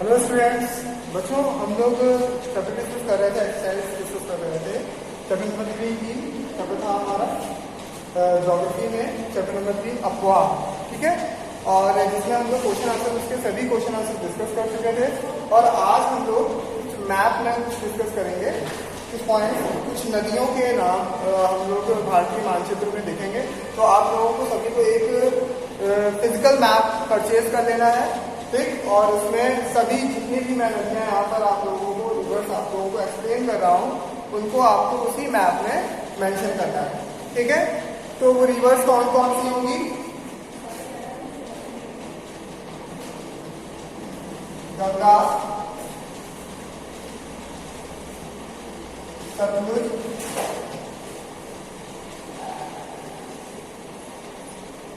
Hello students, बच्चों हम लोग टॉपिक डिस्कस कर रहे थे, एक्सरसाइज डिस्कस कर रहे थे। चैप्टर नंबर 3 की चैप्टर था हमारा ज्योग्राफी में चैप्टर नंबर 3 अपवाह, ठीक है। और जिसमें हम लोग क्वेश्चन आंसर उसके सभी क्वेश्चन आंसर डिस्कस कर चुके थे। और आज हम लोग कुछ मैप में डिस्कस करेंगे, कुछ पॉइंट, कुछ नदियों के नाम हम लोग भारतीय मानचित्र में देखेंगे। तो आप लोगों को सभी को एक फिजिकल मैप परचेज कर लेना है, ठीक। और उसमें सभी जितनी भी मैं नदियाँ यहाँ पर आप लोगों को रिवर्स आप लोगों को एक्सप्लेन कर रहा हूँ, उनको आपको उसी मैप में मेंशन करना है, ठीक है। तो वो रिवर्स कौन कौन सी होंगी? गंगा, सतलुज,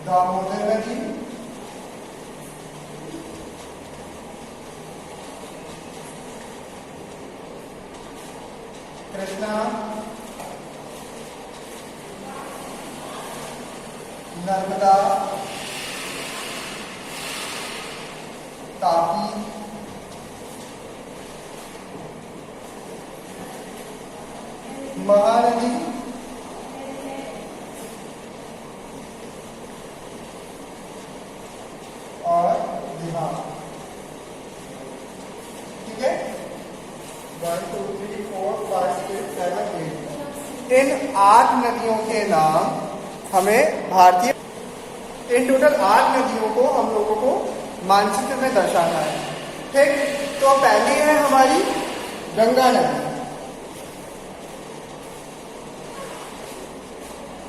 दामोदर नदी, कृष्णा, नर्मदा, तापी, महानदी, और बिहार, ठीक है। 1 2 3 4 5 6 7 8 इन 8 नदियों के नाम हमें भारतीय, इन टोटल 8 नदियों को हम लोगों को मानचित्र में दर्शाना है, ठीक। तो पहली है हमारी गंगा नदी,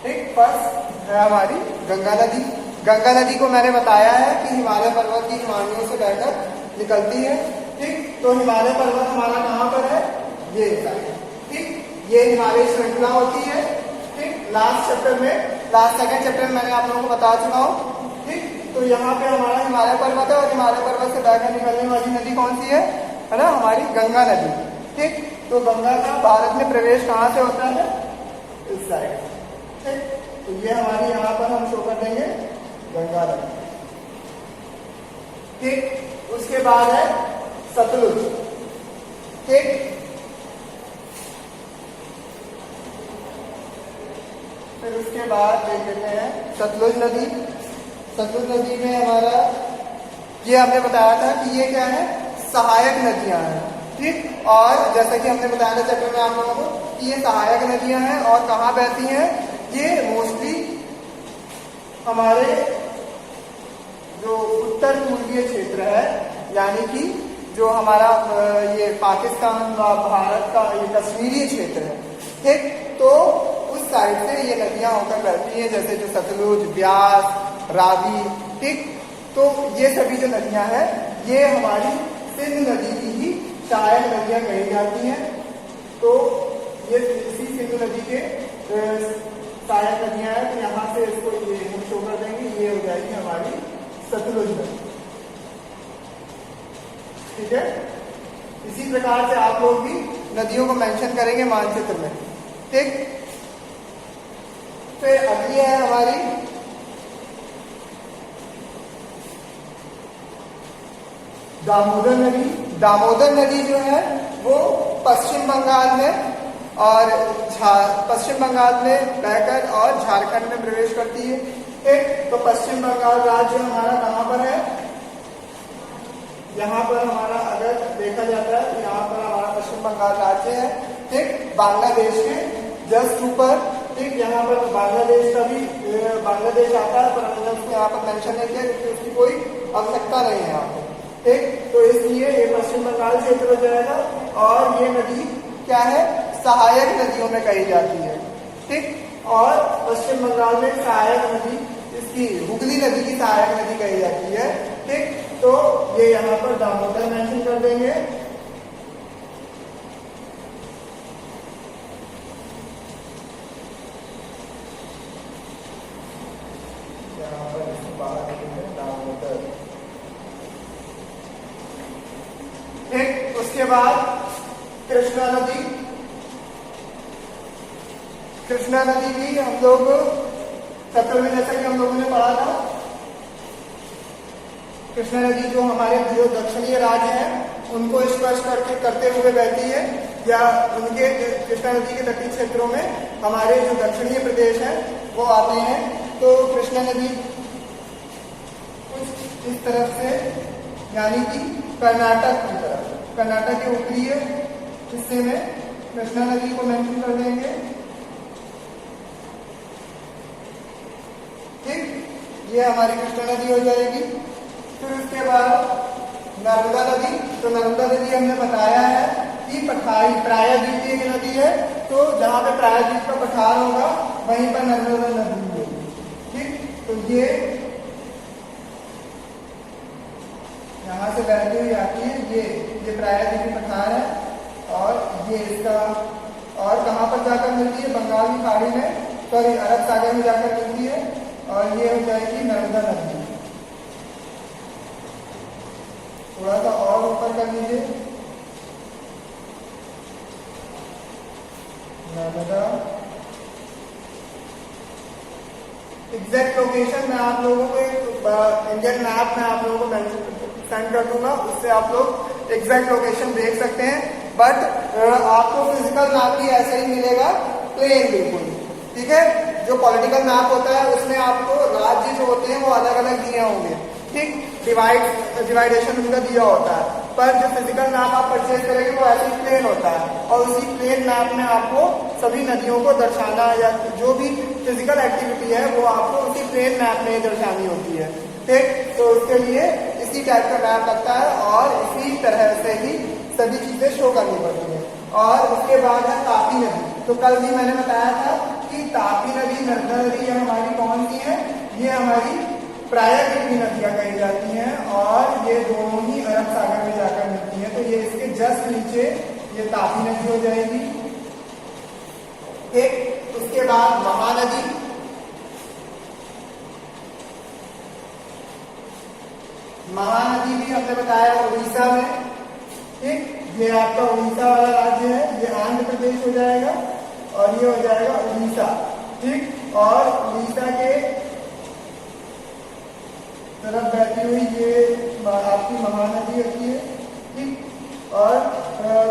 ठीक। फर्स्ट है हमारी गंगा नदी। गंगा नदी को मैंने बताया है कि हिमालय पर्वत की हिमानियों से बहकर निकलती है, ठीक। तो हिमालय पर्वत हमारा कहाँ पर है? ये ठीक, ये हिमालय श्रृंखला होती है, ठीक। लास्ट चैप्टर में, लास्ट सेकंड चैप्टर में मैंने आप लोगों को बता चुका हूँ, ठीक। तो यहाँ पे हमारा हिमालय पर्वत है और हिमालय पर्वत से बहकर निकलने वाली नदी कौन सी है ना? हमारी गंगा नदी, ठीक। तो गंगा का भारत में प्रवेश कहाँ से होता है? इस साइड, ठीक। तो ये हमारी यहाँ पर हम शो कर देंगे गंगा नदी, ठीक। उसके बाद है सतलुज, ठीक। फिर उसके बाद देख लेते हैं सतलुज नदी। सतलुज नदी में हमारा ये हमने बताया था कि ये क्या है? सहायक नदियां हैं, ठीक। और जैसा कि हमने बताया था चैप्टर में आप लोगों को कि ये सहायक नदियां हैं और कहाँ बहती हैं? ये मोस्टली हमारे जो उत्तर पूर्वीय क्षेत्र है, यानी कि जो हमारा ये पाकिस्तान व भारत का ये कश्मीरी क्षेत्र है, ठीक। तो उस साइड से ये नदियां होकर बहती हैं, जैसे जो सतलुज, ब्यास, रावी, ठीक। तो ये सभी जो नदियां हैं ये हमारी सिंध नदी की ही सहायक नदियां कही जाती हैं। तो ये इसी सिंध नदी के सहायक नदियां हैं। तो यहाँ से इसको ये हम शो कर देंगे, ये हो जाएगी हमारी सतलुज नदी, ठीक है। इसी प्रकार से आप लोग भी नदियों को मेंशन करेंगे मानचित्र में, ठीक। फिर अगली है हमारी दामोदर नदी। दामोदर नदी जो है वो पश्चिम बंगाल में और पश्चिम बंगाल में बहकर और झारखंड में प्रवेश करती है, ठीक। तो पश्चिम बंगाल राज्य हमारा कहाँ पर है? यहाँ पर हमारा अगर देखा जाता है तो यहाँ पर हमारा पश्चिम बंगाल राज्य है, ठीक। बांग्लादेश के जस्ट ऊपर, ठीक। यहाँ पर बांग्लादेश का भी बांग्लादेश आता है, पर हमने उसको यहाँ पर मेंशन नहीं किया क्योंकि उसकी कोई आवश्यकता नहीं है यहाँ पर, ठीक। तो इसलिए ये पश्चिम बंगाल क्षेत्र हो जाएगा। और ये नदी क्या है? सहायक नदियों में कही जाती है, ठीक। और पश्चिम बंगाल में सहायक नदी इसकी हुगली नदी की सहायक नदी कही जाती है, ठीक। तो ये यहाँ पर दामोदर मेंशन कर देंगे, यहाँ पर इसको बाहर लिखेंगे दामोदर, ठीक। उसके बाद कृष्णा नदी। कृष्णा नदी भी हम लोग चैप्टर में, जैसा कि हम लोगों ने पढ़ा था, कृष्णा नदी जो हमारे जो दक्षिणीय राज्य हैं उनको स्पर्श करते हुए बहती है, या उनके कृष्णा नदी के तटीय क्षेत्रों में हमारे जो दक्षिणीय प्रदेश हैं वो आते हैं। तो कृष्णा नदी कुछ इस तरफ से, यानी कि कर्नाटक की तरफ, कर्नाटक के ऊपरी हिस्से में कृष्णा नदी को मेंशन कर देंगे। ठीक, ये हमारी कृष्णा नदी हो जाएगी। फिर उसके बाद नर्मदा नदी। तो नर्मदा नदी हमने बताया है कि प्रायद्वीपीय की नदी है, तो जहां पे प्रायद्वीप का पठार होगा वहीं पर नर्मदा नदी होगी। ठीक, तो ये यहां से बहती हुई आती है, ये प्रायद्वीपीय पठार है, और ये इसका, और कहां पर जाकर मिलती है, बंगाल की खाड़ी में, सॉरी अरब सागर में जाकर मिलती है, और ये हो जाएगी नर्मदा नदी। थोड़ा सा और ऊपर कर लीजिए, नर्मदा। एग्जैक्ट लोकेशन मैं आप लोगों को इंडियन मैप में आप लोगों को सेंड कर दूंगा, उससे आप लोग एग्जैक्ट लोकेशन देख सकते हैं। बट आपको फिजिकल मैप भी ऐसा ही मिलेगा, प्लेन बिल्कुल। ठीक है, जो पॉलिटिकल मैप होता है उसमें आपको राज्य जो होते हैं वो अलग अलग दिए होंगे, ठीक, डिवाइडेशन उनका दिया होता है। पर जो फिजिकल मैप आप परचेज करेंगे वो ऐसे ही प्लेन होता है, और उसी प्लेन मैप में आपको सभी नदियों को दर्शाना, या जो भी फिजिकल एक्टिविटी है वो आपको उसी प्लेन मैप में दर्शानी होती है। ठीक, तो उसके लिए इसी टाइप का मैप लगता है, और इसी तरह से ही सभी चीजें शो करनी पड़ती है। और उसके बाद है तापी नदी। तो कल भी मैंने बताया था कि तापी नदी, नर्मदा नदी, ये हमारी कौन सी है, ये हमारी प्रायद्वीपीय नदियां कही जाती हैं, और ये दोनों ही अरब सागर में जाकर मिलती हैं। तो ये इसके जस्ट नीचे ये तापी नदी हो जाएगी। ठीक, उसके बाद महानदी। महानदी भी हमने बताया उड़ीसा में। ठीक, ये आपका उड़ीसा वाला राज्य है, ये आंध्र प्रदेश हो जाएगा, और ये हो जाएगा उड़ीसा। ठीक, और उड़ीसा के तरफ बहती हुई ये आपकी महानदी होती है। ठीक, और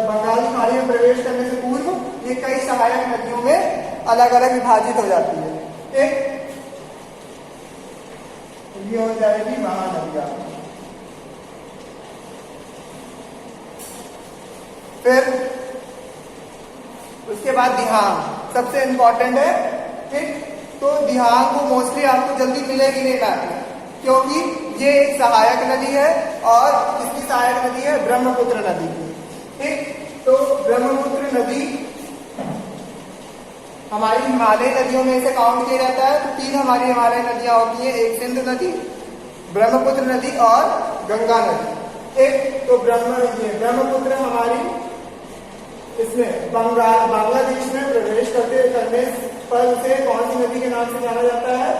बंगाल की खाड़ी में प्रवेश करने से पूर्व ये कई सहायक नदियों में अलग अलग विभाजित हो जाती है। ठीक, ये हो जाएगी महानदियां। फिर उसके बाद दिहांग सबसे इंपॉर्टेंट है। ठीक, तो दिहांग को मोस्टली आपको जल्दी मिलेगी नहीं मैप में, क्योंकि ये एक सहायक नदी है, और किसकी सहायक नदी है, ब्रह्मपुत्र नदी की। ठीक, तो ब्रह्मपुत्र नदी हमारी हिमालय नदियों में से काउंट किया जाता है। तो 3 हमारी हिमालय नदियां होती हैं, एक सिंधु नदी, ब्रह्मपुत्र नदी और गंगा नदी। एक तो ब्रह्मपुत्र हमारी इसमें बांग्लादेश में प्रवेश करने पर उसे कौन सी नदी के नाम से जाना जाता है,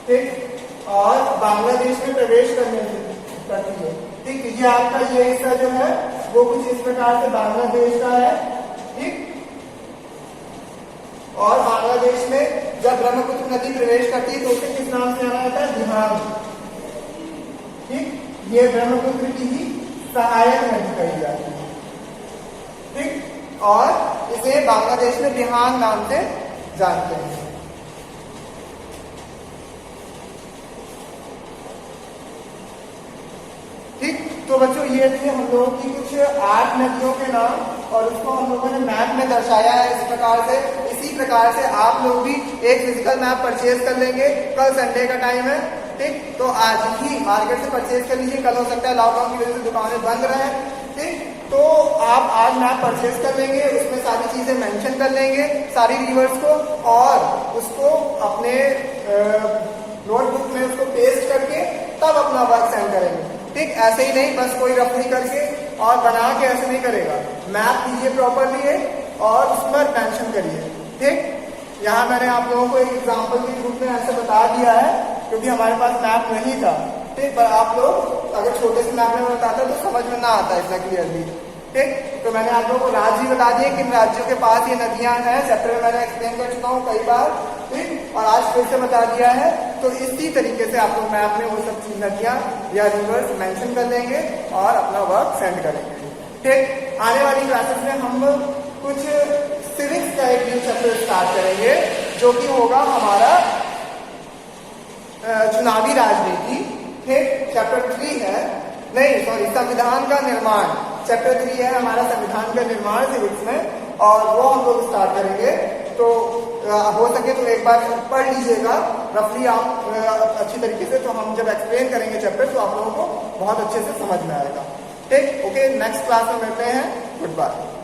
ठीक, और बांग्लादेश में प्रवेश करने करती है। ठीक, ये आपका ये हिस्सा जो है वो कुछ इस प्रकार से बांग्लादेश का है। ठीक, और बांग्लादेश में जब ब्रह्मपुत्र नदी प्रवेश करती है तो उसे किस नाम से जाना जाता है, दिहांग। ठीक, ये ब्रह्मपुत्र की ही सहायक नदी कही जाती है। ठीक, और इसे बांग्लादेश में दिहांग नाम से जानते हैं। ठीक, तो बच्चों ये थे हम लोगों की कुछ 8 नदियों के नाम, और उसको हम लोगों ने मैप में दर्शाया है इस प्रकार से। इसी प्रकार से आप लोग भी एक फिजिकल मैप परचेज कर लेंगे, कल संडे का टाइम है। ठीक, तो आज ही मार्केट से परचेज कर लीजिए, कल हो सकता है लॉकडाउन की वजह से दुकानें बंद रहे। ठीक, तो आप आज मैप परचेज कर लेंगे, उसमें सारी चीजें मेंशन कर लेंगे, सारी रिवर्स को, और उसको अपने नोटबुक में उसको पेस्ट करके तब अपना वर्क सेंड करेंगे। ठीक, ऐसे ही नहीं बस कोई रफ नहीं करके और बना के ऐसे नहीं करेगा। मैप लीजिए प्रॉपरली है और उस पर मेंशन करिए। ठीक, यहाँ मैंने आप लोगों को एक एग्जांपल के रूप में ऐसे बता दिया है, क्योंकि हमारे पास मैप नहीं था। ठीक, पर आप लोग अगर छोटे से मैप में बताते तो समझ में ना आता इतना क्लियरली। ठीक, तो मैंने आप लोगों को राज्य बता दिए किन राज्यों के पास ये नदियां हैं, चैप्टर में मैंने एक्सप्लेन कर चुका हूँ कई बार, ठीक, और आज फिर से बता दिया है। तो इसी तरीके से आप लोग मैप में वो सब चीज नदियां या रिवर्स मेंशन कर देंगे और अपना वर्क सेंड करेंगे। ठीक, आने वाली क्लासेस में हम कुछ सिविक्स का एक न्यू चैप्टर स्टार्ट करेंगे जो कि होगा हमारा चुनावी राजनीति। ठीक, चैप्टर 3 है, नहीं सॉरी, संविधान का निर्माण, चैप्टर 3 है हमारा संविधान का निर्माण सिविक्स में, और वो हम लोग स्टार्ट करेंगे। तो हो सके तो एक बार पढ़ लीजिएगा रफली आप अच्छी तरीके से, तो हम जब एक्सप्लेन करेंगे चैप्टर तो आप लोगों को बहुत अच्छे से समझ में आएगा। ठीक, ओके, नेक्स्ट क्लास में मिलते हैं, गुड बाय।